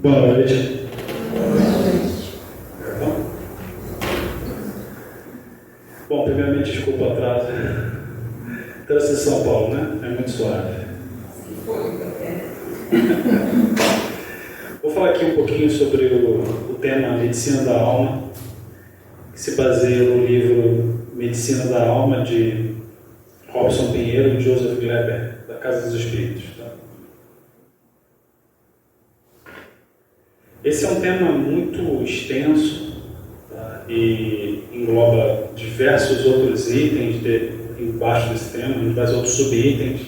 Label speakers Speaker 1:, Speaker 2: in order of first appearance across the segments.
Speaker 1: Boa noite. Bom, primeiramente, desculpa o atraso. Trânsito de São Paulo, né? É muito suave. Vou falar aqui um pouquinho sobre o tema Medicina da Alma, que se baseia no livro Medicina da Alma, de Robson Pinheiro e Joseph Gleber, da Casa dos Espíritos. Tá? Esse é um tema muito extenso, tá? E engloba diversos outros itens embaixo desse tema, vários outros subitens.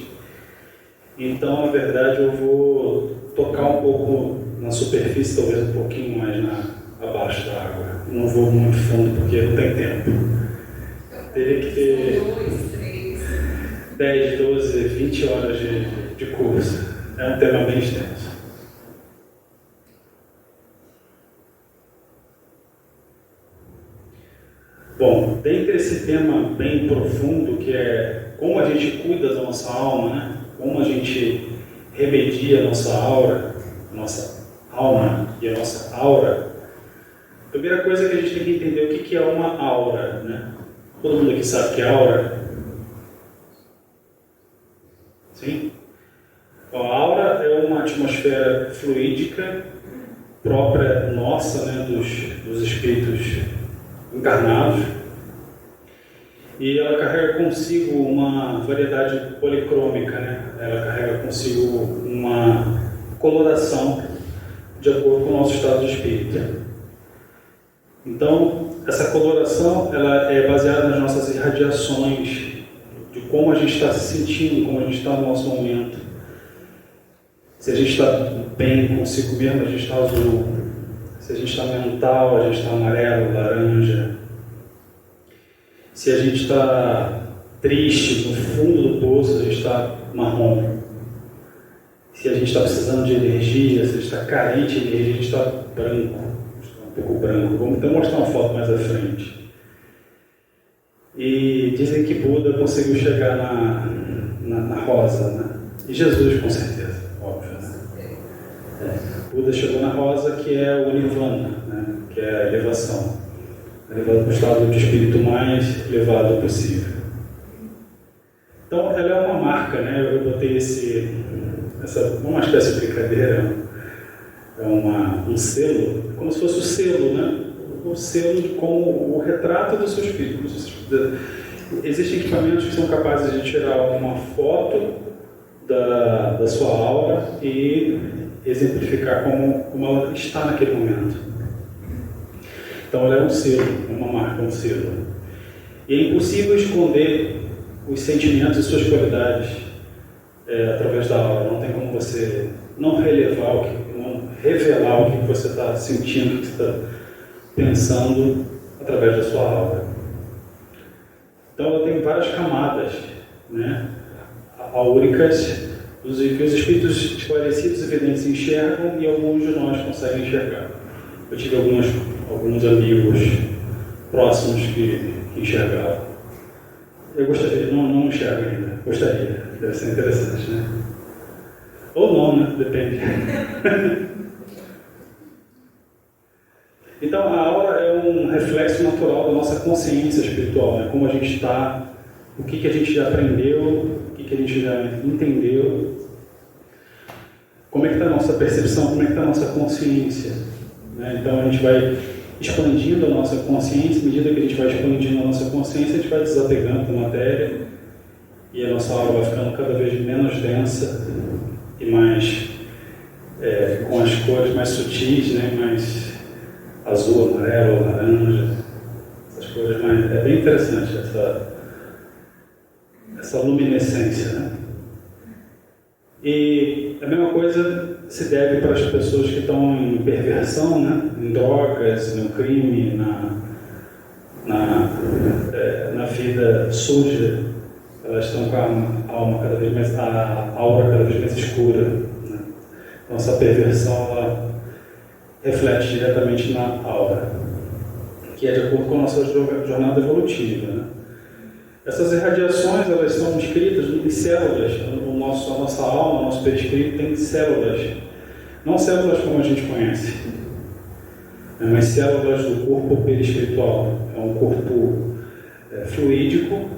Speaker 1: Então, na verdade, eu vou tocar um pouco na superfície, talvez um pouquinho mais abaixo da água. Não vou muito fundo porque não tem tempo. Teria que ter 10, 12, 20 horas de curso. É um tema bem extenso. Bom, dentre esse tema bem profundo, que é como a gente cuida da nossa alma, né? Como a gente remedia a nossa aura, a nossa alma e a nossa aura, a primeira coisa que a gente tem que entender o que é uma aura, né? Todo mundo aqui sabe que é aura? Sim? Então, a aura é uma atmosfera fluídica própria nossa, né? dos espíritos encarnados, e ela carrega consigo uma variedade policrômica, né? Ela carrega consigo uma coloração de acordo com o nosso estado de espírito. Então, essa coloração ela é baseada nas nossas irradiações, de como a gente está se sentindo, como a gente está no nosso momento. Se a gente está bem consigo mesmo, a gente está azul. Se a gente está mental, a gente está amarelo, laranja. Se a gente está triste, no fundo do poço, a gente está marrom. Se a gente está precisando de energia, se a gente está carente de energia, a gente está branco. Um pouco branco. Vamos então mostrar uma foto mais à frente. E dizem que Buda conseguiu chegar na rosa, né? E Jesus, com certeza, óbvio, né? Buda chegou na rosa, que é o Nirvana, né? Que é a elevação. Elevado para o estado de espírito mais elevado possível. Então, ela é uma marca, né? Eu botei uma espécie de brincadeira, é um selo, como se fosse o selo, né? O selo como o retrato do seu espírito. Existem equipamentos que são capazes de tirar uma foto da sua aura e exemplificar como ela está naquele momento. Então ela é um selo, uma marca, um selo. E é impossível esconder os sentimentos e suas qualidades através da aura. Não tem como você não revelar o que você está sentindo, o que você está pensando através da sua aura. Então ela tem várias camadas, né, áuricas, que os espíritos esclarecidos e evidentes enxergam e alguns de nós conseguem enxergar. Eu tive alguns amigos próximos que enxergavam. Eu gostaria, não enxergo ainda, gostaria, deve ser interessante, né? Ou não, né? Depende. Então a aura é um reflexo natural da nossa consciência espiritual, né? Como a gente está, o que a gente já aprendeu, o que a gente já entendeu, como é que está a nossa percepção, como é que está a nossa consciência, né? Então a gente vai expandindo a nossa consciência, à medida que a gente vai expandindo a nossa consciência, a gente vai desapegando da matéria e a nossa aura vai ficando cada vez menos densa e mais com as cores mais sutis, né? Mais azul, amarelo, laranja, essas cores mais... É bem interessante essa luminescência, né? E a mesma coisa se deve para as pessoas que estão em perversão, né? Em drogas, no crime, na vida suja. Elas estão com a alma cada vez mais, a aura cada vez mais escura, né? Então essa perversão ela reflete diretamente na aura, que é de acordo com a nossa jornada evolutiva, né? Essas irradiações elas são escritas em células. A nossa alma, o nosso perispírito tem células Não células como a gente conhece, mas células do corpo perispiritual. É um corpo fluídico,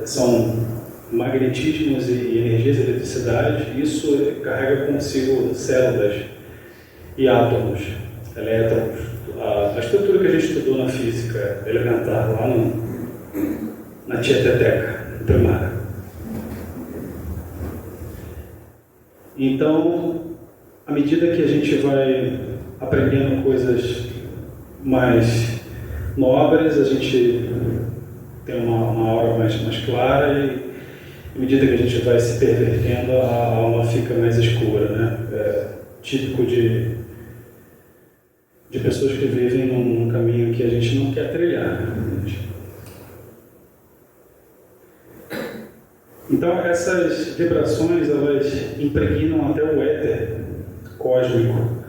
Speaker 1: são magnetismos e energias, eletricidade. Isso carrega consigo células e átomos, elétrons. A estrutura que a gente estudou na física elementar, lá na Tieteteca primária. Então, à medida que a gente vai aprendendo coisas mais nobres, a gente tem uma aura mais clara e, à medida que a gente vai se pervertendo, a alma fica mais escura, né? É típico de pessoas que vivem num caminho que a gente não quer trilhar, né? Então, essas vibrações, elas impregnam até o éter cósmico.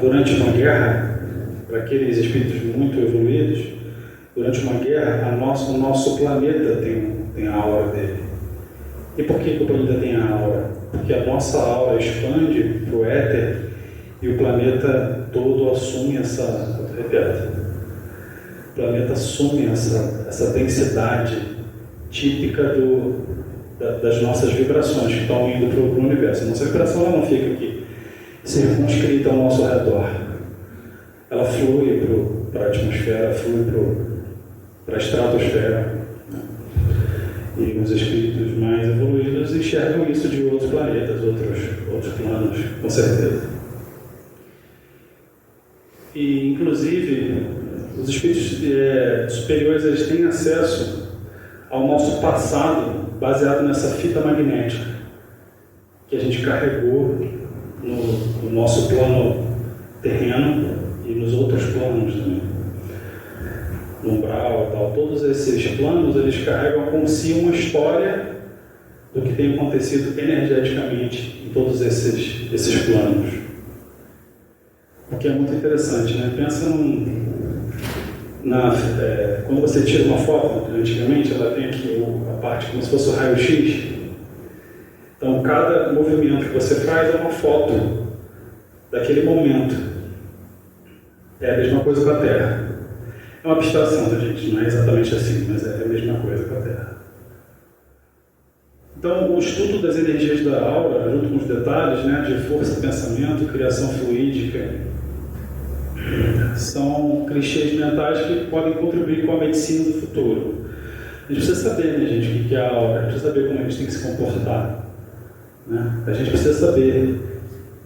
Speaker 1: Durante uma guerra, para aqueles espíritos muito evoluídos, durante uma guerra, o nosso planeta tem a aura dele. E por que o planeta tem a aura? Porque a nossa aura expande para o éter e o planeta todo assume essa... O planeta assume essa densidade típica das nossas vibrações que estão indo para o universo. A nossa vibração ela não fica aqui circunscrita ao nosso redor. Ela flui para a atmosfera, flui para a estratosfera. E os espíritos mais evoluídos enxergam isso de outros planetas, outros planos, com certeza. E, inclusive, os espíritos superiores eles têm acesso ao nosso passado baseado nessa fita magnética que a gente carregou no nosso plano terreno e nos outros planos também. No umbral e tal. Todos esses planos, eles carregam consigo uma história do que tem acontecido energeticamente em todos esses planos. O que é muito interessante, né? Pensa quando você tira uma foto, antigamente ela tem aqui a parte como se fosse o raio-x. Então cada movimento que você faz é uma foto daquele momento. É a mesma coisa com a Terra. É uma abstração, tá, gente? Não é exatamente assim, mas é a mesma coisa com a Terra. Então o estudo das energias da aura, junto com os detalhes, né, de força, pensamento, criação fluídica, são clichês mentais que podem contribuir com a medicina do futuro. A gente precisa saber, né, gente, o que é a aura, a gente precisa saber como a gente tem que se comportar. Né? A gente precisa saber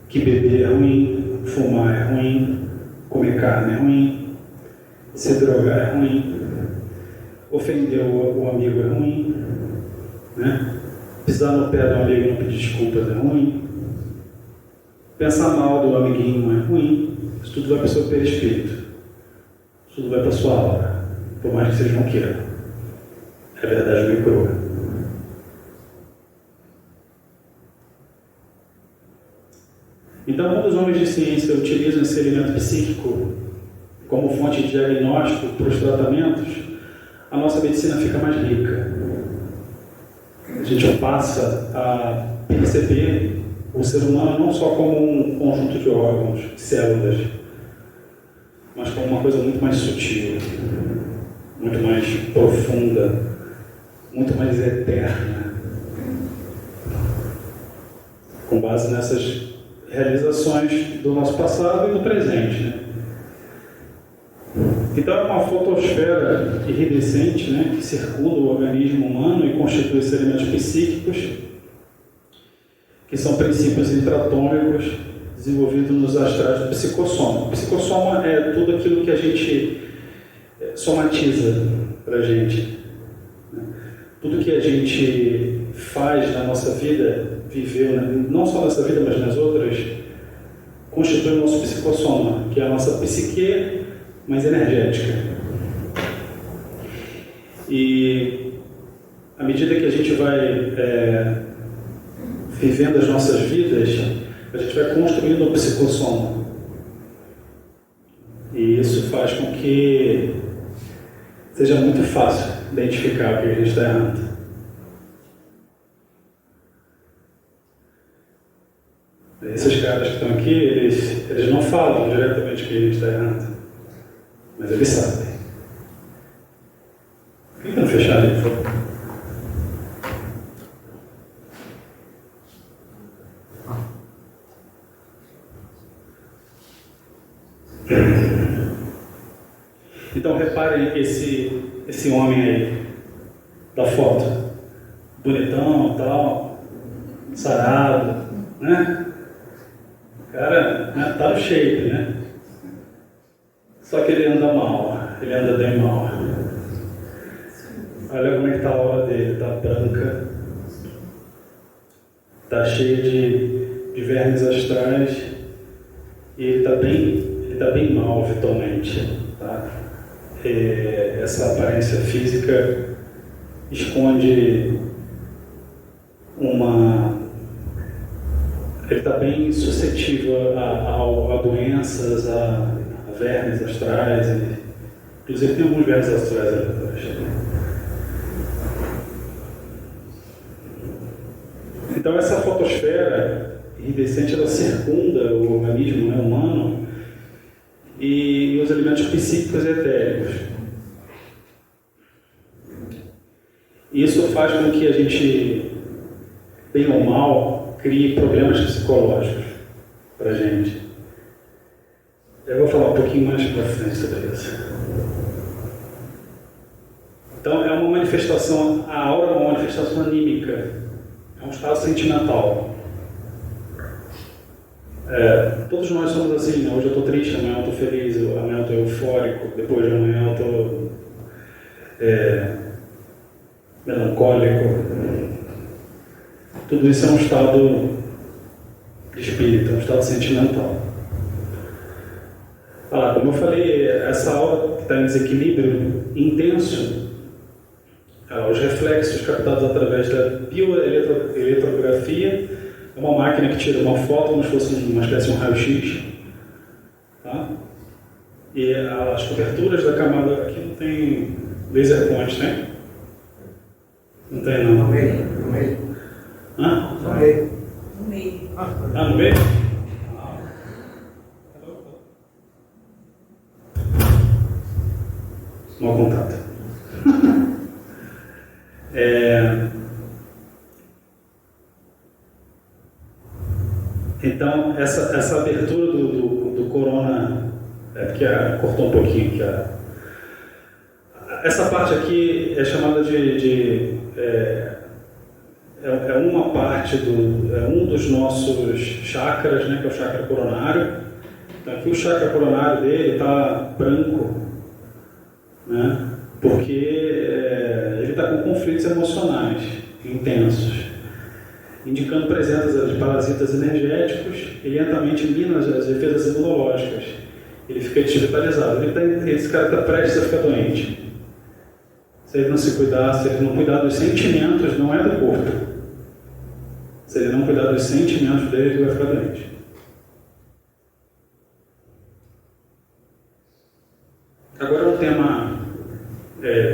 Speaker 1: que beber é ruim, fumar é ruim, comer carne é ruim, se drogar é ruim, ofender o amigo é ruim, né? Pisar no pé do amigo e não pedir desculpas é ruim, pensar mal do amiguinho não é ruim. Isso tudo vai para o seu perispírito. Isso tudo vai para a sua aura. Por mais que vocês não queiram. É verdade bem crua. Então, quando os homens de ciência utilizam esse elemento psíquico como fonte de diagnóstico para os tratamentos, a nossa medicina fica mais rica. A gente passa a perceber o ser humano não só como um conjunto de órgãos, de células, mas como uma coisa muito mais sutil, muito mais profunda, muito mais eterna, com base nessas realizações do nosso passado e do presente, né? Então é uma fotosfera iridescente, né, que circunda o organismo humano e constitui esses elementos psíquicos, que são princípios intratômicos desenvolvidos nos astrais do psicossoma. O psicossoma é tudo aquilo que a gente somatiza para a gente. Né? Tudo que a gente faz na nossa vida, viveu, né? Não só nessa vida, mas nas outras, constitui o nosso psicossoma, que é a nossa psique mais energética. E à medida que a gente vai vivendo as nossas vidas, a gente vai construindo o psicossoma. E isso faz com que seja muito fácil identificar o que a gente está errando. Esses caras que estão aqui, eles não falam diretamente que a gente está errado, mas eles sabem. Por que não fechar ali, por favor? Então reparem esse homem aí da foto, bonitão, tal, sarado, né? O cara, né, tá no shape, né? Só que ele anda mal, ele anda bem mal. Olha como é que tá a aura dele, tá branca, tá cheio de vermes astrais e ele tá bem mal vitalmente, tá? Essa aparência física esconde ele está bem suscetível a doenças, a vermes astrais, inclusive tem alguns vermes astrais ali atrás. Então essa fotosfera iridescente, ela circunda o organismo, né, humano, e os elementos psíquicos e etéricos. Isso faz com que a gente, bem ou mal, crie problemas psicológicos para a gente. Eu vou falar um pouquinho mais para frente sobre isso. Então é uma manifestação, a aura é uma manifestação anímica, é um estado sentimental. Todos nós somos assim, né? Hoje eu estou triste, amanhã eu estou feliz, amanhã eu estou eufórico, depois de amanhã eu estou melancólico. Tudo isso é um estado de espírito, é um estado sentimental. Como eu falei, essa aura que está em desequilíbrio intenso, os reflexos captados através da bioeletrografia, é uma máquina que tira uma foto como se fosse uma espécie de um raio-x. Tá? E as coberturas da camada, aqui não tem laser point, né? Não tem não.
Speaker 2: No meio.
Speaker 1: Hã?
Speaker 2: No meio.
Speaker 3: No meio.
Speaker 1: No meio? Mau contato. Então, essa abertura do corona, porque cortou um pouquinho aqui. Essa parte aqui é chamada é uma parte um dos nossos chakras, né, que é o chakra coronário. Então, aqui o chakra coronário dele está branco, né, porque ele está com conflitos emocionais intensos, indicando presença de parasitas energéticos e lentamente mina as defesas imunológicas. Ele fica desvitalizado. Esse cara está prestes a ficar doente. Se ele não se cuidar, se ele não cuidar dos sentimentos, não é do corpo. Se ele não cuidar dos sentimentos dele, ele vai ficar doente. Agora é um tema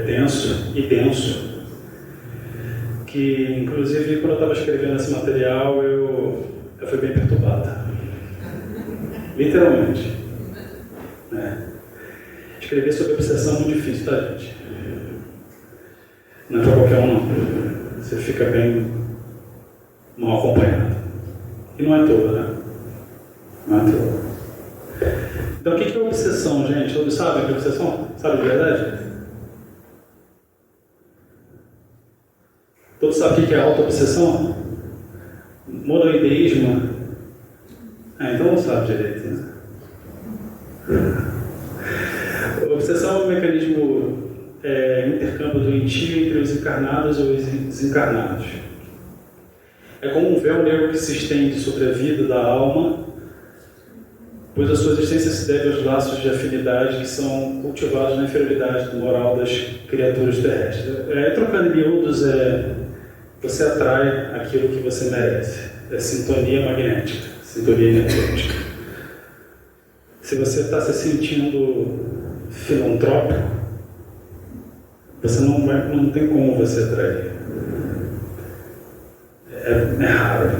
Speaker 1: tenso e denso, que inclusive quando eu estava escrevendo esse material, eu fui bem perturbado. Literalmente. Escrever sobre obsessão é muito difícil, tá, gente? Não é para qualquer um, não. Você fica bem mal acompanhado. E não é toda, né? Não é toda. Então, o que é obsessão, gente? Todos sabem o que é obsessão? Sabe de verdade? Todos sabem o que é auto-obsessão? Monoideísmo? Então não sabe direito, né? Obsessão é um mecanismo intercâmbio doentio entre os encarnados e os desencarnados. É como um véu negro que se estende sobre a vida da alma, pois a sua existência se deve aos laços de afinidade que são cultivados na inferioridade moral das criaturas terrestres. Trocando em miúdos, você atrai aquilo que você merece. É sintonia magnética, sintonia energética. Se você está se sentindo filantrópico, você não tem como você atrair. É raro,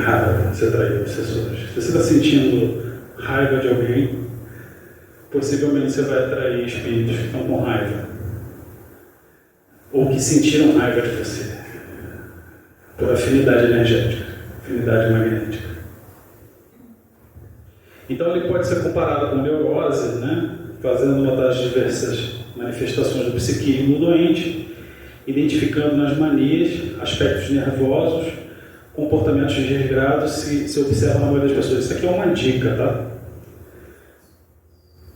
Speaker 1: raro você atrair obsessores. Se você está sentindo raiva de alguém, possivelmente você vai atrair espíritos que estão com raiva, ou que sentiram raiva de você, por afinidade energética, afinidade magnética. Então ele pode ser comparado com neurose, né? Fazendo notar as diversas manifestações do psiquismo do doente, identificando nas manias aspectos nervosos, comportamentos desregrados, se observa na maioria das pessoas. Isso aqui é uma dica, tá?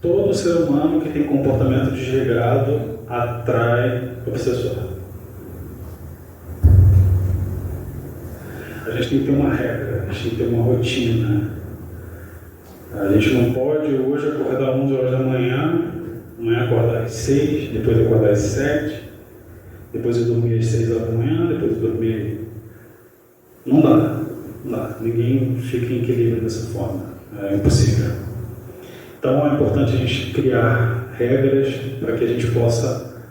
Speaker 1: Todo ser humano que tem comportamento desregrado atrai obsessor. A gente tem que ter uma regra, a gente tem que ter uma rotina. A gente não pode hoje acordar às 11 horas da manhã, amanhã acordar às 6, depois acordar às 7, depois eu dormir às 6 horas da manhã, depois eu dormir... Não dá, não dá. Ninguém fica em equilíbrio dessa forma. É impossível. Então é importante a gente criar regras para que a gente possa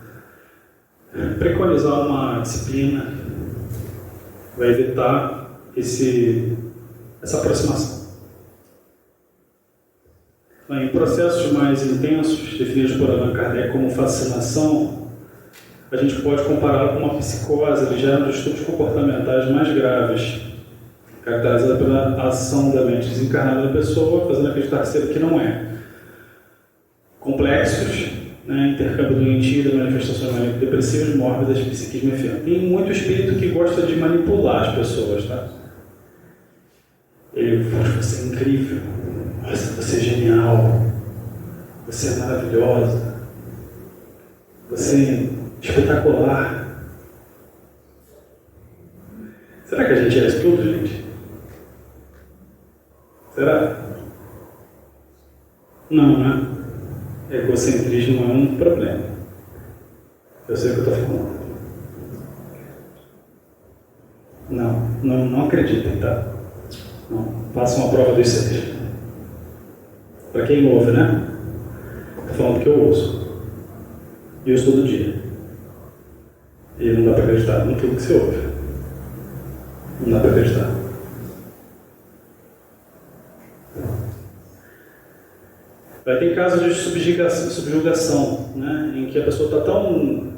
Speaker 1: preconizar uma disciplina, vai evitar essa aproximação. Em processos mais intensos, definidos por Allan Kardec como fascinação, a gente pode compará-lo com uma psicose, ele gera distúrbios comportamentais mais graves, caracterizada pela ação da mente desencarnada da pessoa, fazendo acreditar ser o que não é. Complexos, né, intercâmbio doentio de manifestações depressivas, mórbidas, psiquismo enfermo. Tem muito espírito que gosta de manipular as pessoas, tá? Ele fala, você é incrível, nossa, você é genial, você é maravilhosa, você é espetacular. Será que a gente é isso tudo, gente? Será? Não, né? Egocentrismo é um problema. Eu sei o que eu estou falando. Não acreditem, tá? Não. Façam uma prova dos 6. Para quem ouve, né? Estou falando que eu ouço. E eu ouço todo dia. E não dá para acreditar em tudo que você ouve. Não dá para acreditar. Vai ter casos de subjugação, né? Em que a pessoa está tão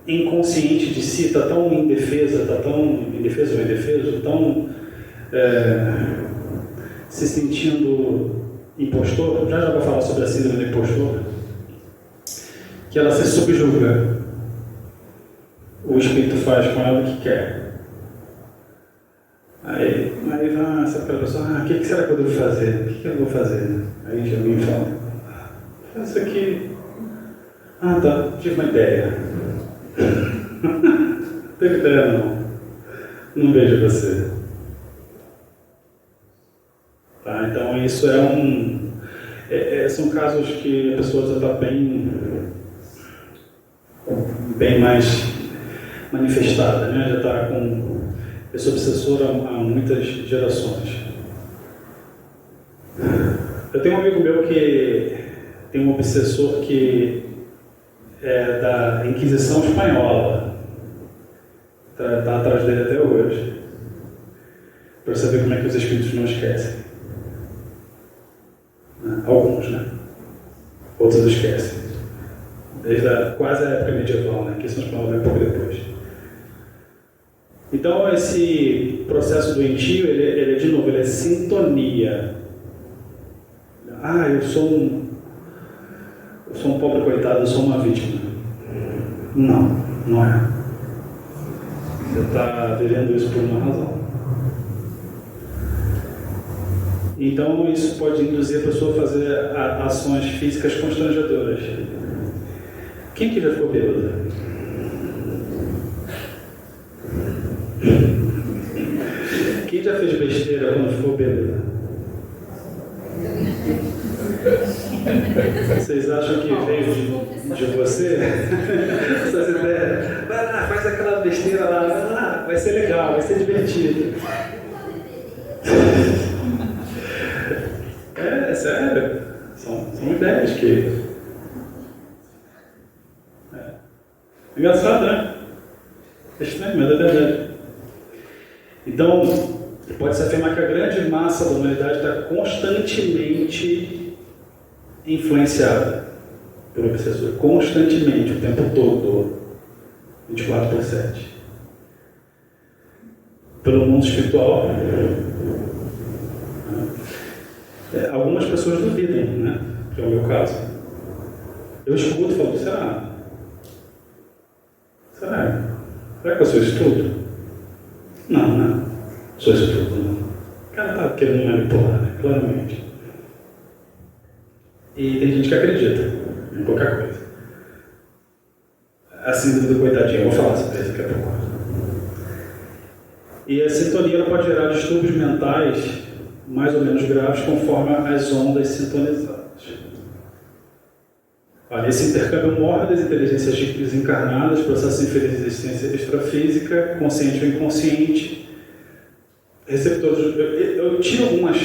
Speaker 1: inconsciente de si, está tão indefesa, tão se sentindo impostor. Já vou falar sobre a síndrome do impostor, que ela se subjuga. O espírito faz com ela o que quer. Aí vai aquela pessoa, o que será que eu devo fazer? O que eu vou fazer? Aí alguém fala, faz isso aqui. Tá, tive uma ideia. Não teve ideia não. Não vejo você. Tá, então isso são casos que a pessoa já está bem mais manifestada, né? Já está com esse obsessor há muitas gerações. Eu tenho um amigo meu que tem um obsessor que é da Inquisição Espanhola. Está atrás dele até hoje. Para saber como é que os espíritos não esquecem. Alguns, né? Outros esquecem. Desde quase a época medieval, né? A Inquisição Espanhola vem um pouco depois. Então esse processo doentio, ele de novo, ele é sintonia. Eu sou um pobre coitado, eu sou uma vítima. Não é. Você está vivendo isso por uma razão. Então isso pode induzir a pessoa a fazer ações físicas constrangedoras. Quem que já ficou bêbado? Quem já fez besteira quando ficou bêbado? Vocês acham que veio de você? Essas ideias. Vai lá, faz aquela besteira lá, vai ser legal, vai ser divertido. É sério. São ideias que... Engraçado, né? É estranho, mas é verdade. Então, pode-se afirmar que a grande massa da humanidade está constantemente influenciada por obsessor, constantemente, o tempo todo, 24/7. Pelo mundo espiritual, algumas pessoas duvidam, né? Que é o meu caso. Eu escuto e falo, será? Será que eu sou isso tudo? Não, né? Sou isso tudo, não. O cara está querendo manipular, né? Claramente. E tem gente que acredita em qualquer coisa. A síndrome do coitadinho, eu vou falar sobre isso daqui a pouco. E a sintonia ela pode gerar distúrbios mentais mais ou menos graves conforme as ondas sintonizadas. Olha, esse intercâmbio morre das inteligências desencarnadas, processo de existência extrafísica, consciente ou inconsciente, receptores. Eu tiro algumas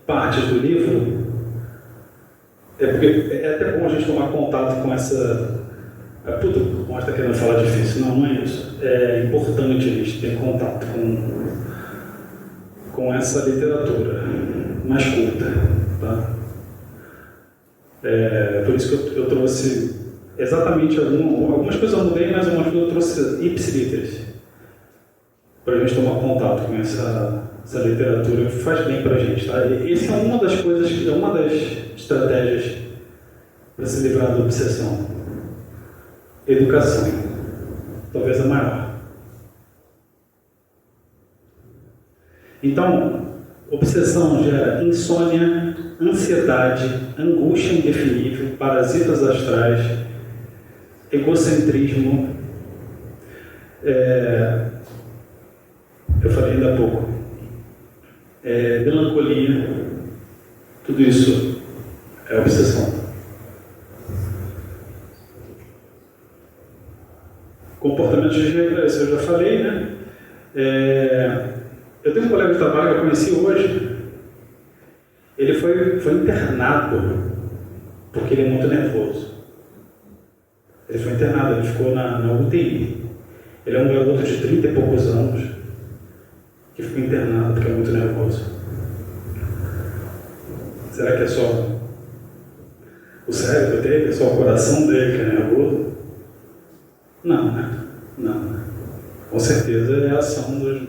Speaker 1: partes do livro, porque é até bom a gente tomar contato com essa. Puta, o Márcio está querendo falar difícil. Não é isso. É importante a gente ter contato com essa literatura mais culta. Tá? Por isso que eu trouxe exatamente algumas coisas eu mudei, mas algumas coisas eu trouxe ipsiliteris para a gente tomar contato com essa literatura que faz bem para a gente. Tá? E essa é uma das coisas, é uma das estratégias para se livrar da obsessão. Educação, talvez a maior. Então, obsessão gera insônia, ansiedade, angústia indefinível, parasitas astrais, egocentrismo. Eu falei ainda há pouco. Melancolia. Tudo isso é obsessão. Comportamento de regra, isso eu já falei, né? Eu tenho um colega de trabalho que eu conheci hoje. Ele foi internado porque ele é muito nervoso. Ele foi internado, ele ficou na UTI. Ele é um garoto de 30 e poucos anos que ficou internado porque é muito nervoso. Será que é só o cérebro dele, é só o coração dele que é nervoso? Não, né? Não. Com certeza é a ação de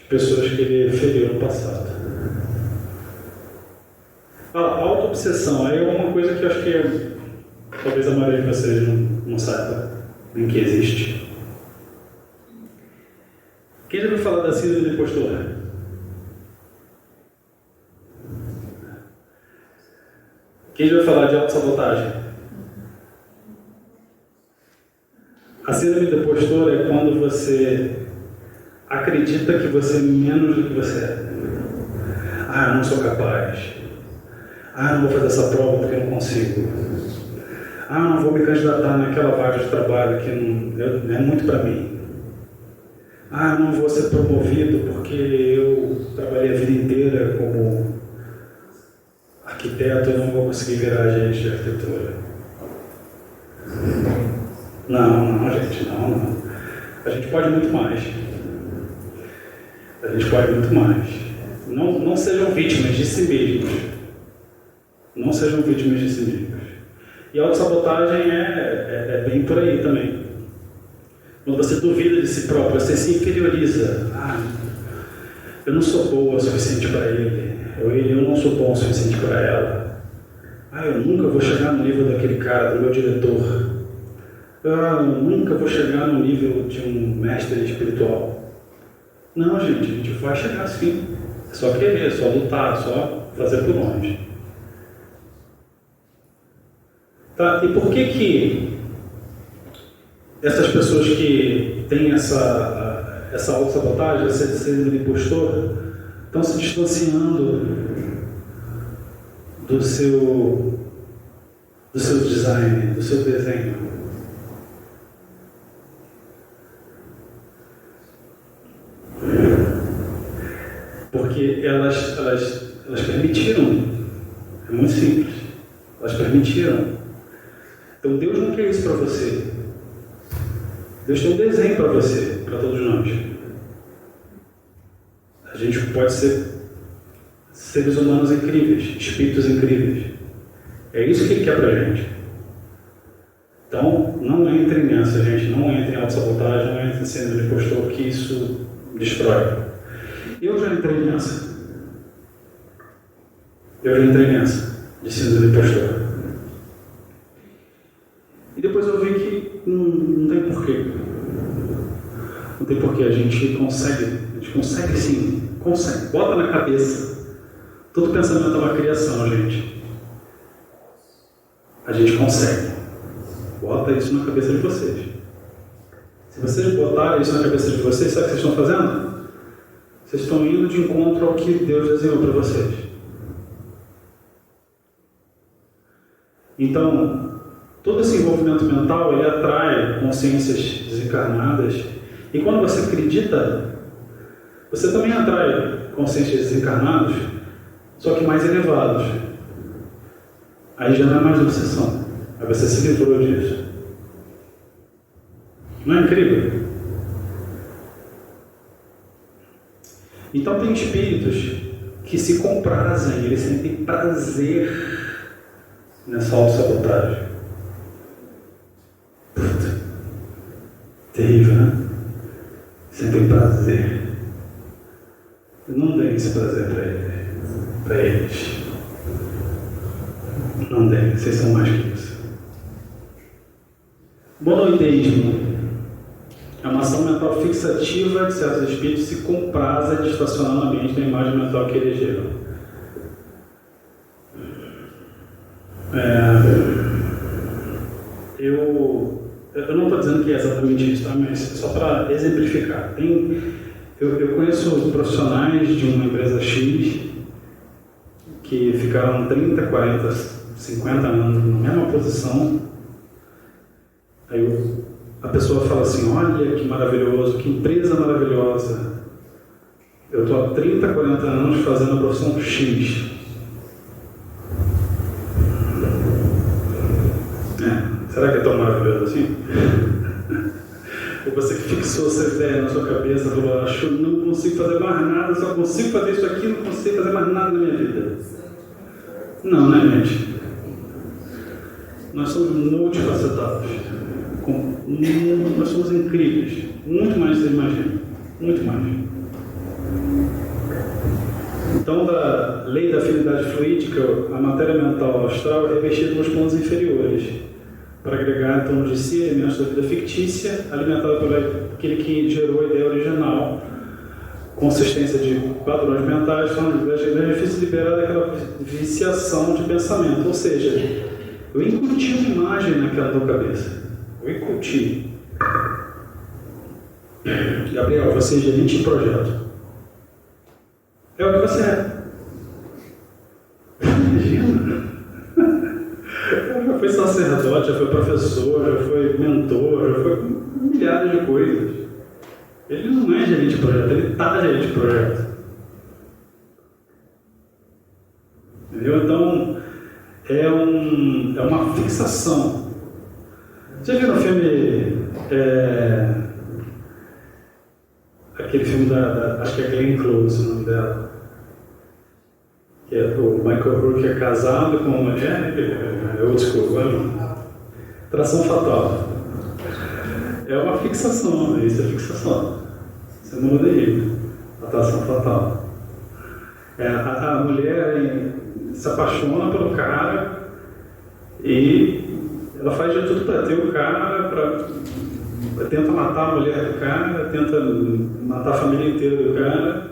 Speaker 1: pessoas que ele feriu no passado. A auto-obsessão aí é uma coisa que eu acho que talvez a maioria de vocês não saiba nem que existe. Quem já ouviu falar da síndrome do impostor? Quem já ouviu falar de autossabotagem? A síndrome do impostor é quando você acredita que você é menos do que você é. Eu não sou capaz. Eu não vou fazer essa prova porque eu não consigo. Eu não vou me candidatar naquela vaga de trabalho que não é muito para mim. Eu não vou ser promovido porque eu trabalhei a vida inteira como arquiteto e não vou conseguir virar agente de arquitetura. Não, gente, não. A gente pode muito mais. A gente pode muito mais. Não sejam vítimas de si mesmos. Não sejam vítimas de si mesmos. E a autossabotagem é bem por aí também. Quando você duvida de si próprio, você se inferioriza. Eu não sou boa o suficiente para ele. Eu não sou bom o suficiente para ela. Eu nunca vou chegar no nível daquele cara, do meu diretor. Eu nunca vou chegar no nível de um mestre espiritual. Não, gente, a gente vai chegar sim. É só querer, é só lutar, é só fazer por onde. Tá? E por que essas pessoas que têm essa autossabotagem, essa síndrome do impostor, estão se distanciando do seu design, do seu desenho? Porque elas permitiram. É muito simples. Elas permitiram. Então Deus não quer isso para você. Deus tem um desenho para você, para todos nós. gente pode ser seres humanos incríveis, espíritos incríveis. É isso que ele quer pra gente. Então, não entre nessa, gente. Não entre em autossabotagem, não entre em síndrome de impostor, que isso destrói. Eu já entrei nessa. De síndrome de impostor. E depois eu vi que não tem porquê. Não tem porquê. A gente consegue sim. Consegue. Bota na cabeça. Todo pensamento é uma criação, gente. A gente consegue. Bota isso na cabeça de vocês. Se vocês botarem isso na cabeça de vocês, sabe o que vocês estão fazendo? Vocês estão indo de encontro ao que Deus desenhou para vocês. Então, todo esse envolvimento mental, ele atrai consciências desencarnadas. E quando você acredita, você também atrai consciências desencarnadas, só que mais elevados. Aí já não é mais obsessão. Aí você se livrou disso. Não é incrível? Então tem espíritos que se comprazem, eles sentem prazer nessa autossabotagem. Terrível, né? Sentem prazer. Não deem esse prazer para eles. Não deem, vocês são mais que isso. Monoideísmo é uma ação mental fixativa de certos espíritos que se comprazem de estacionar no ambiente da imagem mental que elegeram. Eu não estou dizendo que é exatamente isso, tá? Mas só para exemplificar. Eu conheço profissionais de uma empresa X que ficaram 30, 40, 50 anos na mesma posição. Aí a pessoa fala assim, olha que maravilhoso, que empresa maravilhosa. Eu estou há 30, 40 anos fazendo a profissão X. Será que é tão maravilhoso assim? Ou você que fixou essa ideia na sua cabeça, falou, acho que não consigo fazer mais nada, só consigo fazer isso aqui, não consigo fazer mais nada na minha vida. Não, né, gente? Nós somos multifacetados. Nós somos incríveis. Muito mais do que você imagina. Muito mais. Então, da lei da afinidade fluídica, a matéria mental astral é revestida nos planos inferiores, para agregar em torno de si elementos da vida fictícia, alimentada por aquele que gerou a ideia original, consistência de padrões mentais, é difícil liberar daquela viciação de pensamento. Ou seja, eu incuti uma imagem naquela tua cabeça. Eu incuti. Gabriel, você é gerente de projeto. É o que você é. Imagina. Já foi sacerdote, já foi professor, já foi mentor, já foi milhares de coisas. Ele não é gerente de projeto, ele está gerente de projeto. Entendeu? Então, é uma fixação. Já viu no filme, aquele filme acho que é Glenn Close, o nome dela, que é o Michael Rourke é casado com uma mulher, é old school, Tração Fatal. É uma fixação, isso é fixação. Você não muda aí. Atração fatal. A mulher se apaixona pelo cara e ela faz de tudo para ter o cara, tenta matar a mulher do cara, tenta matar a família inteira do cara,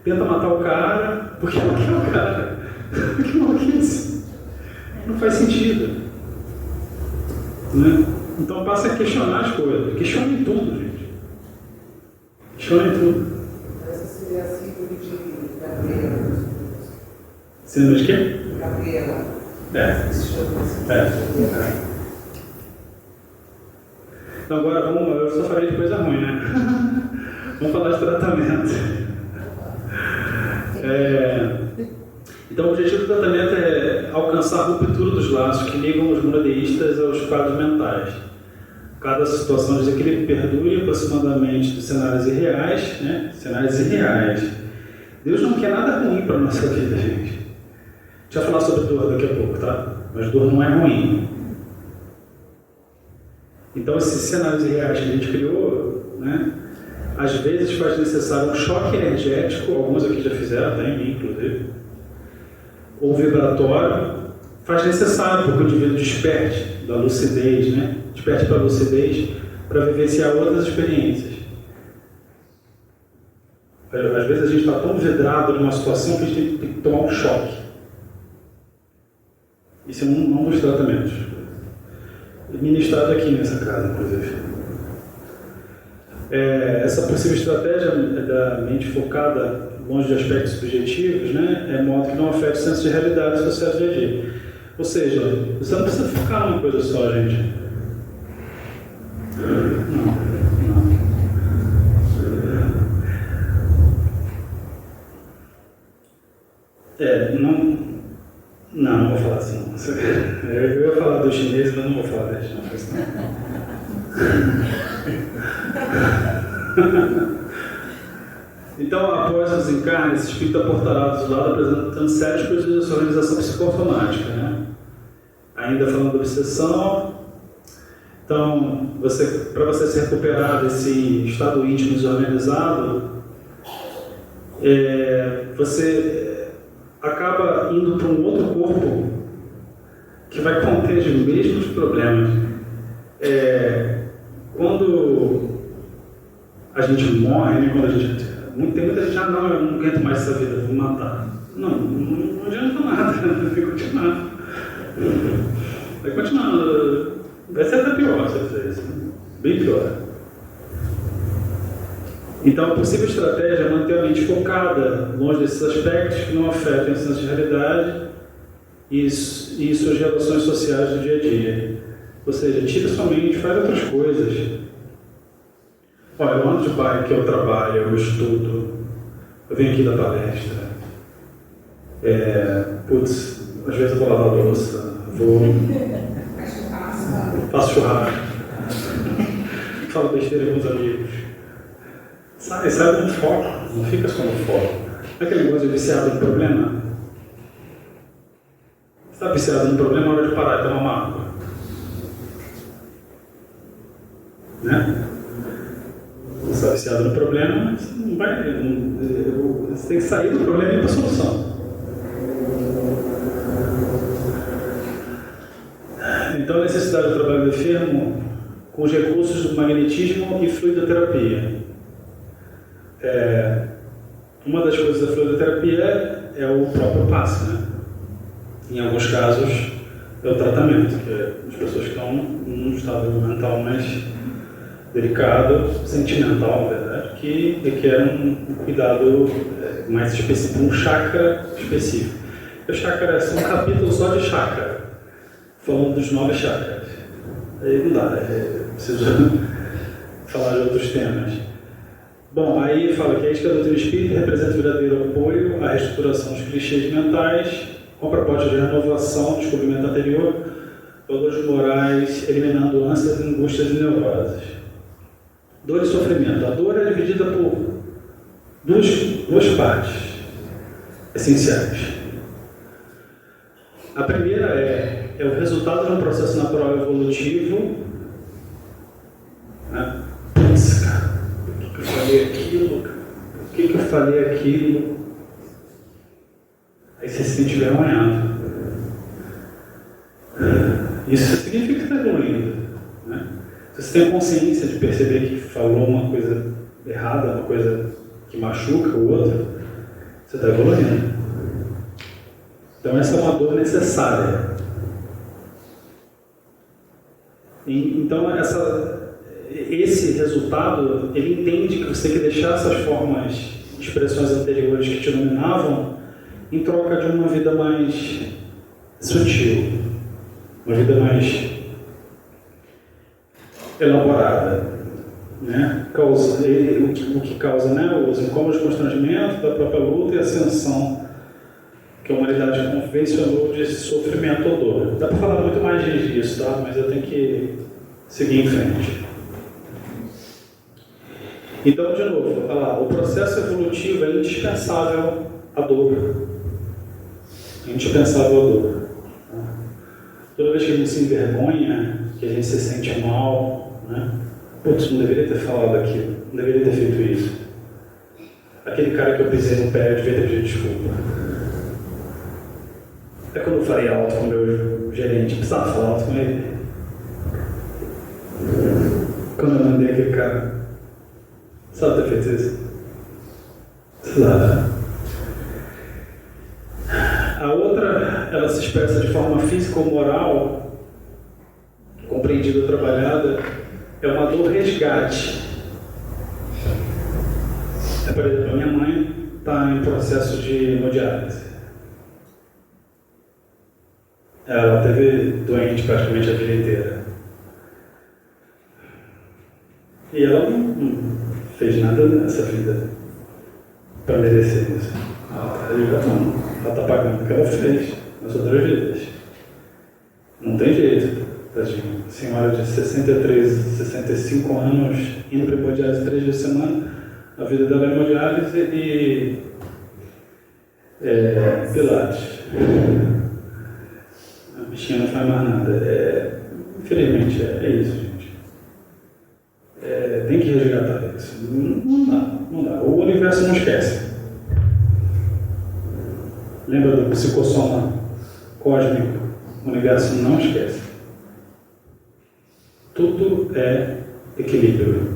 Speaker 1: tenta matar o cara porque ela quer o cara. Que maluquice. Não faz sentido. Né? Então passa a questionar as coisas. Questionem tudo, gente. Questionem tudo.
Speaker 2: Essa seria a síndrome de Gabriela.
Speaker 1: Síndrome de quê?
Speaker 2: Gabriela.
Speaker 1: Então agora eu só falei de coisa ruim, né? Vamos falar de tratamento. Então o objetivo do tratamento é alcançar a ruptura dos laços que ligam os monoteístas aos quadros mentais. Cada situação de desequilíbrio perdure aproximadamente dos cenários irreais, né? Cenários irreais. Deus não quer nada ruim para a nossa vida, gente. A gente vai falar sobre dor daqui a pouco, tá? Mas dor não é ruim. Então, esses cenários irreais que a gente criou, né, às vezes faz necessário um choque energético, alguns aqui já fizeram, até em mim, inclusive, ou vibratório, faz necessário porque o indivíduo desperte da lucidez, né? Desperte para a lucidez para vivenciar outras experiências. Às vezes a gente está tão vidrado numa situação que a gente tem que tomar um choque. Isso é um dos tratamentos. Ministrado aqui nessa casa, inclusive. Essa possível estratégia da mente focada longe de aspectos subjetivos, né, é modo que não afete o senso de realidade social do dia a dia. Ou seja, você não precisa focar numa coisa só, gente. Não vou falar assim não. Eu ia falar do chinês, mas não vou falar desse não. Então, após o desencarne, esse espírito aportará do lado apresentando sérios prejuízos à organização psicossomática, né? Ainda falando da obsessão, então, para você se recuperar desse estado íntimo desorganizado, você acaba indo para um outro corpo que vai conter os mesmos problemas. Quando a gente morre, né, quando tem muita gente, não, eu não aguento mais essa vida, vou matar. Não adianta nada, vai continuar. Vai continuar. Vai ser até pior se fizer isso. Bem pior. Então, a possível estratégia é manter a mente focada longe desses aspectos que não afetam a senso de realidade e suas relações sociais do dia a dia. Ou seja, tira sua mente, faz outras coisas. Olha, eu ando de bike, eu trabalho, eu estudo, eu venho aqui dar palestra. Às vezes eu vou lavar a louça, faço churrasco, falo besteira com os amigos. Sai do foco, não fica só no foco. Aquele negócio de viciado em problema. Você está viciado em problema, é hora de parar e tomar uma água. Né? Você está viciado no problema, você não vai. Você tem que sair do problema e ir para a solução. Então, a necessidade do trabalho do enfermo com os recursos do magnetismo e fluidoterapia. Uma das coisas da fluidoterapia é o próprio passe, né? Em alguns casos, é o tratamento, que é as pessoas que estão num estado mental mais delicado, sentimental, na verdade, que requerem um cuidado mais específico, um chakra específico. O chakra é um capítulo só de chakra, falando dos 9 chakras. Aí não dá, preciso falar de outros temas. Bom, aí fala que a ética da doutrina espírita representa o verdadeiro apoio à reestruturação dos clichês mentais, com a proposta de renovação do descobrimento anterior, valores morais, eliminando ânsias, angústias e neuroses. Dor e sofrimento. A dor é dividida por duas partes essenciais. A primeira é o resultado de um processo natural evolutivo. Né? Putz, cara, por que eu falei aquilo? Por que eu falei aquilo? Aí você se sente envergonhado. Isso significa que está evoluindo. Né? Se você tem consciência de perceber que falou uma coisa errada, uma coisa que machuca o outro, você está evoluindo. Então essa é uma dor necessária. Então esse resultado, ele entende que você tem que deixar essas formas, expressões anteriores que te dominavam, em troca de uma vida mais sutil, uma vida mais elaborada, né? O que causa, né, os incômodos de constrangimento da própria luta e ascensão que a humanidade convencionou de sofrimento ou dor. Dá para falar muito mais disso, tá? Mas eu tenho que seguir em frente. Então, de novo, olha lá, o processo evolutivo é indispensável à dor. Indispensável à dor. Toda vez que a gente se envergonha, que a gente se sente mal, né? Putz, não deveria ter falado aquilo, não deveria ter feito isso. Aquele cara que eu pisei no pé, eu devia ter pedido desculpa. É quando eu falei alto com o meu gerente, precisava falar alto com ele. Quando eu mandei aquele cara, sabe ter feito isso? Precisava. A outra, ela se expressa de forma física ou moral, compreendida ou trabalhada, é uma dor resgate. Por exemplo, a minha mãe está em processo de hemodiálise. Ela teve doente praticamente a vida inteira. E ela não fez nada nessa vida para merecer isso. Ela está pagando o que ela fez nas outras vidas. Não tem jeito. Tadinha. Senhora de 63, 65 anos, indo para hemodiálise 3 dias por semana. A vida dela é hemodiálise e pilates. A bichinha não faz mais nada. Infelizmente, é isso, gente. Tem que resgatar isso. Não dá. O universo não esquece. Lembra do psicossoma cósmico? O universo não esquece. Tudo é equilíbrio.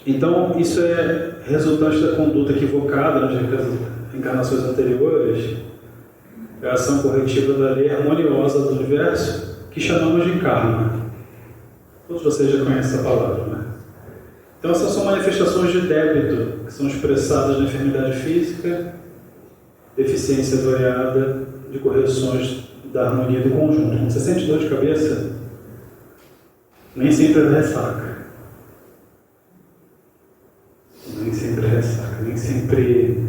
Speaker 1: Então, isso é resultante da conduta equivocada nas encarnações anteriores, é a ação corretiva da lei harmoniosa do universo, que chamamos de karma. Todos vocês já conhecem essa palavra, né? Então, essas são manifestações de débito, que são expressadas na enfermidade física, deficiência variada, de correções da harmonia do conjunto. Quando você sente dor de cabeça, nem sempre é ressaca. Nem sempre é ressaca, nem sempre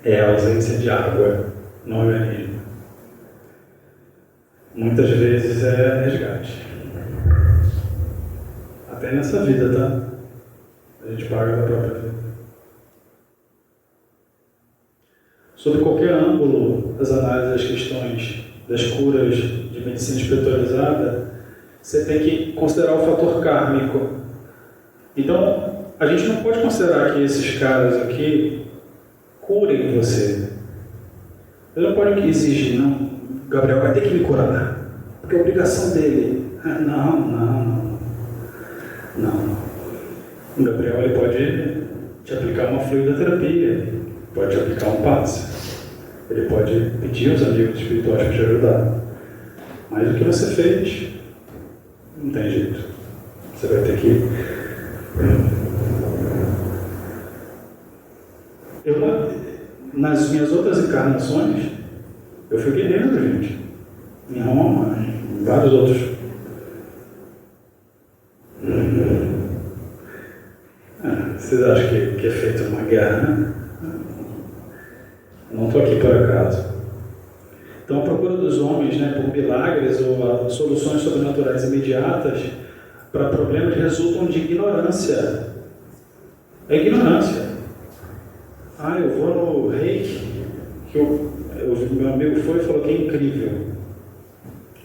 Speaker 1: é a ausência de água no organismo. Muitas vezes é resgate. Até nessa vida, tá? A gente paga da própria vida. Sob qualquer ângulo, as análises das questões das curas de medicina espiritualizada, você tem que considerar o fator kármico. Então, a gente não pode considerar que esses caras aqui curem você. Eles não podem exigir, não. Gabriel vai ter que me curar, porque é obrigação dele. Não. O Gabriel ele pode te aplicar uma fluidoterapia, pode te aplicar um passe, ele pode pedir aos amigos espirituais para te ajudar. Mas o que você fez, não tem jeito. Você vai ter que... Nas minhas outras encarnações, eu fui guerreiro, gente. Em Roma, em vários outros. Vocês acham que é feita uma guerra, né? Eu não estou aqui por acaso. Então, a procura dos homens, né, por milagres ou soluções sobrenaturais imediatas para problemas resultam de ignorância. É ignorância. Eu vou no reiki, que meu amigo foi e falou que é incrível.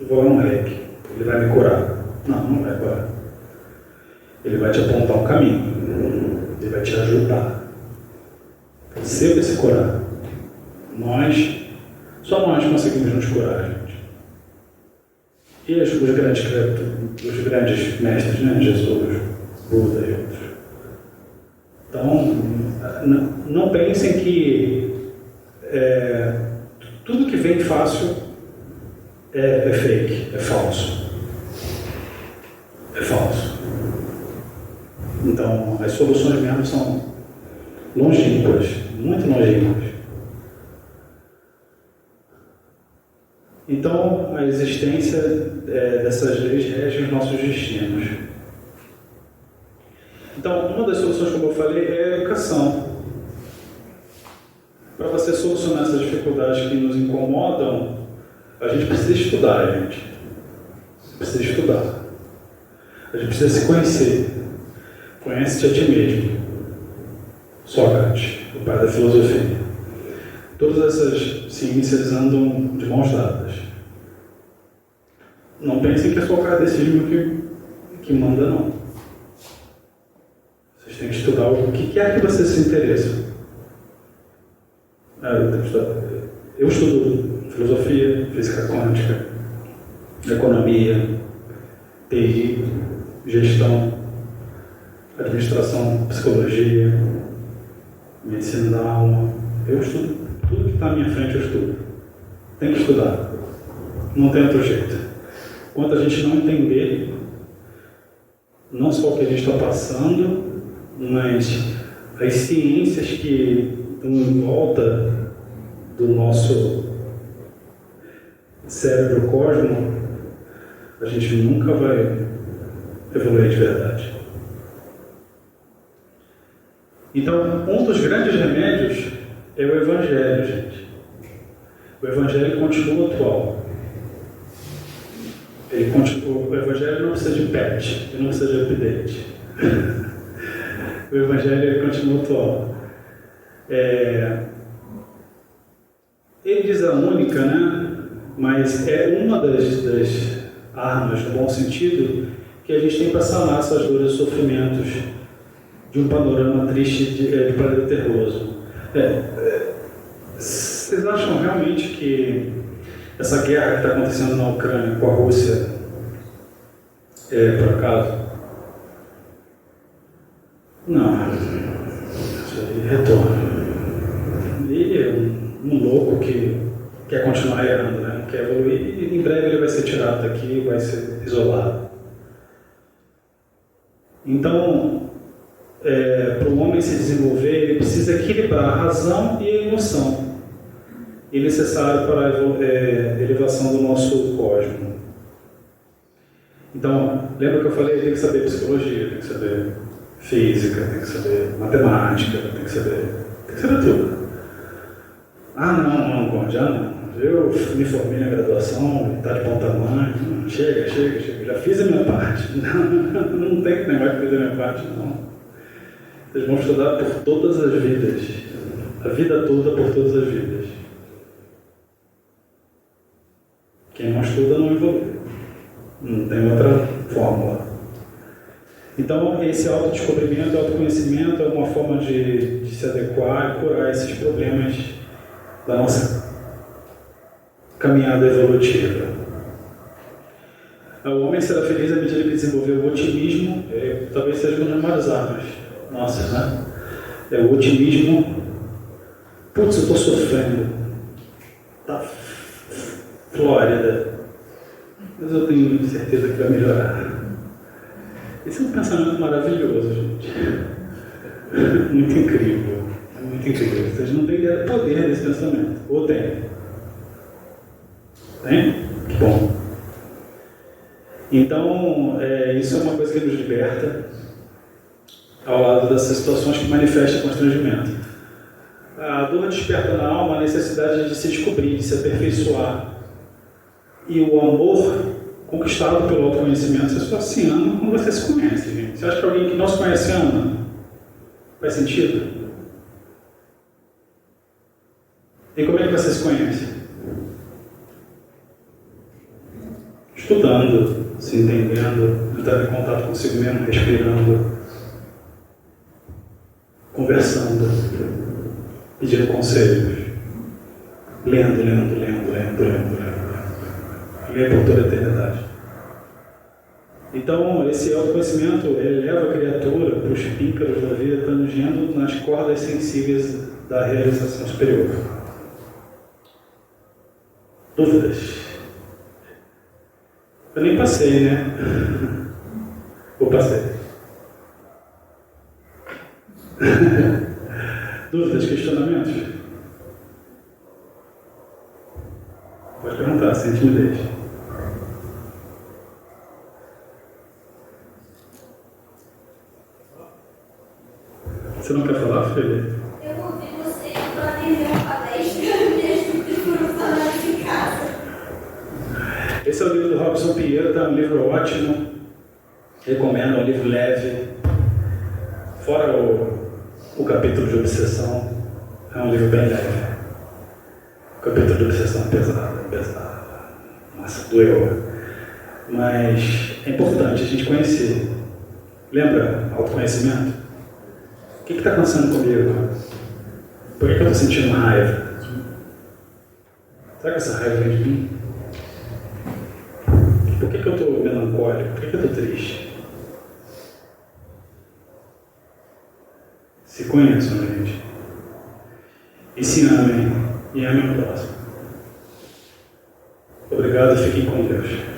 Speaker 1: Eu vou lá no reiki, ele vai me curar. Não vai curar. Ele vai te apontar um caminho, ele vai te ajudar. Você vai se curar. Só nós conseguimos nos curar, gente. E os grandes mestres, né? Jesus, Buda e outros. Então, não pensem que tudo que vem fácil é fake, é falso. É falso. Então, as soluções mesmo são longínquas, muito longínquas. Então, a existência dessas leis rege os nossos destinos. Então, uma das soluções, como eu falei, é a educação. Para você solucionar essas dificuldades que nos incomodam, a gente precisa estudar, gente. Precisa estudar. A gente precisa se conhecer. Conhece-te a ti mesmo. Sócrates, o pai da filosofia. Todas essas ciências andam de mãos dadas. Não pensem que é só o kardecismo que manda, não. Vocês têm que estudar o que é que vocês se interessam. Eu estudo filosofia, física quântica, economia, TI, gestão, administração, psicologia, medicina da alma. Eu estudo tudo que está à minha frente, eu estudo. Tem que estudar. Não tem outro jeito. Enquanto a gente não entender, não só o que a gente está passando, mas as ciências que estão em volta do nosso cérebro cosmo, a gente nunca vai evoluir de verdade. Então, um dos grandes remédios é o Evangelho, gente. O Evangelho continua atual. O Evangelho não precisa de patch, ele não precisa de update. O Evangelho ele continua atual. Ele diz a única, né? Mas é uma das armas, no bom sentido, que a gente tem para sanar essas dores e sofrimentos de um panorama triste de planeta terroso. Vocês acham realmente que essa guerra que está acontecendo na Ucrânia com a Rússia é por acaso? Não. Isso aí retorna. E é um louco que quer continuar errando, né? Não quer evoluir, e em breve ele vai ser tirado daqui, vai ser isolado. Então, para o homem se desenvolver, ele precisa equilibrar a razão e a emoção. É necessário para a elevação do nosso cosmo. Então, lembra que eu falei? Tem que saber psicologia, tem que saber física, tem que saber matemática, tem que saber tudo. Ah, não, já não. Eu me formei na graduação, está de bom tamanho. Chega, já fiz a minha parte. Não tem negócio de fazer a minha parte, não. Vocês vão estudar por todas as vidas. A vida toda por todas as vidas. Quem não estuda não evolui. Não tem outra fórmula. Então, esse autodescobrimento, autoconhecimento é uma forma de se adequar e curar esses problemas da nossa caminhada evolutiva. O homem será feliz à medida que desenvolver o otimismo, talvez seja uma das maiores armas nossas, né? O otimismo. Putz, eu estou sofrendo. Tá Flórida. Mas eu tenho certeza que vai melhorar. Esse é um pensamento maravilhoso, gente. Muito incrível. Muito incrível. Vocês não têm ideia do poder desse pensamento. Ou tem? Tem? Que bom. Então, isso é uma coisa que nos liberta ao lado dessas situações que manifestam constrangimento. A dor desperta na alma a necessidade de se descobrir, de se aperfeiçoar. E o amor conquistado pelo autoconhecimento, você só se ama quando você se conhece, gente. Você acha que alguém que não se conhece ama? Faz sentido? E como é que você se conhece? Estudando, se entendendo, entrando em contato consigo mesmo, respirando, conversando, pedindo conselhos, lendo. Lê por toda a eternidade. Então, esse autoconhecimento eleva a criatura para os píncaros da vida, tangendo nas cordas sensíveis da realização superior. Dúvidas? Eu nem passei, né? Ou passei? Dúvidas, questionamentos? Pode perguntar, sem timidez. Você não quer falar, filha?
Speaker 3: Eu ouvi você planejar uma palestra mesmo de funcionários em casa.
Speaker 1: Esse é o livro do Robson Pinheiro, tá? Um livro ótimo. Recomendo, é um livro leve. Fora o capítulo de obsessão, é um livro bem leve. O capítulo de obsessão é pesado. Nossa, doeu. Mas é importante a gente conhecer. Lembra? Autoconhecimento? O que está acontecendo comigo? Por que eu estou sentindo raiva? Será que essa raiva vem de mim? Por que eu estou melancólico? Por que eu estou triste? Se conheçam, gente. E se amem. E amem o próximo. Obrigado e fiquem com Deus.